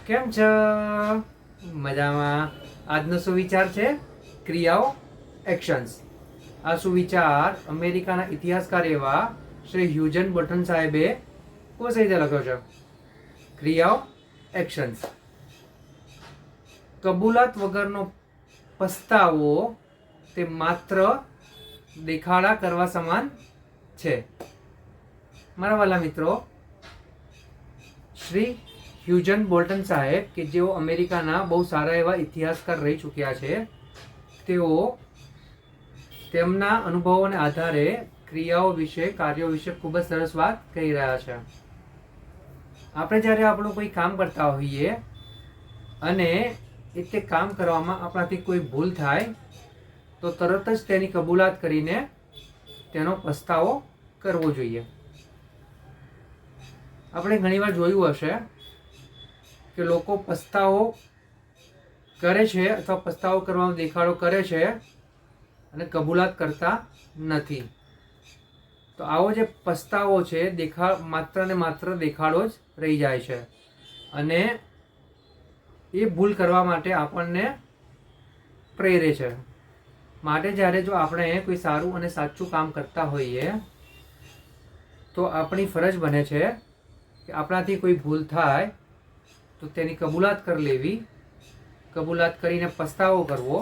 કેમ છો? મજામાં. આજનો સુવિચાર છે ક્રિયાઓ એક્શન્સ. આ સુવિચાર અમેરિકાના ઇતિહાસકાર એવા શ્રી હ્યુજન બોલ્ટન સાહેબે કોષ રીતે લખ્યો છે. ક્રિયાઓ એક્શન્સ. કબૂલાત વગરનો પસ્તાવો તે માત્ર દેખાડા કરવા સમાન છે. મારા વાલા મિત્રો, શ્રી હ્યુજન બોલ્ટન સાહેબ કે જેઓ અમેરિકાના બહુ સારા એવા ઇતિહાસકાર રહી ચૂક્યા છે, તેઓ તેમના અનુભવોને આધારે ક્રિયાઓ વિશે, કાર્યો વિશે ખૂબ જ સરસ વાત કહી રહ્યા છે. આપણે જ્યારે આપણું કોઈ કામ કરતા હોઈએ અને તે કામ કરવામાં આપણાથી કોઈ ભૂલ થાય તો તરત જ તેની કબૂલાત કરીને તેનો પસ્તાવો કરવો જોઈએ. આપણે ઘણીવાર જોયું હશે કે લોકો પસ્તાવો કરે છે અથવા પસ્તાવો કરવાનો દેખાડો કરે છે અને કબૂલાત કરતા નથી. તો આવો જે પસ્તાવો છે માત્ર ને માત્ર દેખાડો જ રહી જાય છે અને એ ભૂલ કરવા માટે આપણને પ્રેરે છે. માટે જ્યારે જો આપણે કોઈ સારું અને સાચું કામ કરતા હોઈએ તો આપણી ફરજ બને છે કે આપણાથી કોઈ ભૂલ થાય તો તેની કબૂલાત કરી લેવી, કબૂલાત કરીને પસ્તાવો કરવો.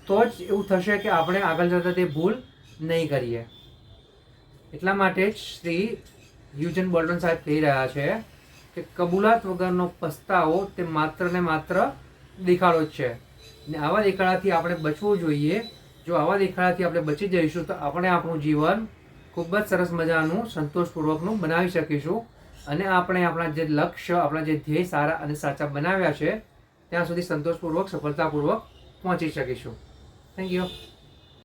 તો જ એવું થશે કે આપણે આગળ જતાં તે ભૂલ નહીં કરીએ. એટલા માટે જ શ્રી હ્યુજન બોલ્ટન સાહેબ કહી રહ્યા છે કે કબૂલાત વગરનો પસ્તાવો તે માત્ર ને માત્ર દેખાડો જ છે. ને આવા દેખાડાથી આપણે બચવું જોઈએ. જો આવા દેખાડાથી આપણે બચી જઈશું તો આપણે આપણું જીવન ખૂબ જ સરસ મજાનું, સંતોષપૂર્વકનું બનાવી શકીશું અને આપણે આપણા જે લક્ષ્ય, આપણા જે ધ્યેય સારા અને સાચા બનાવ્યા છે ત્યાં સુધી સંતોષપૂર્વક, સફળતાપૂર્વક પહોંચી શકીશું. Thank you.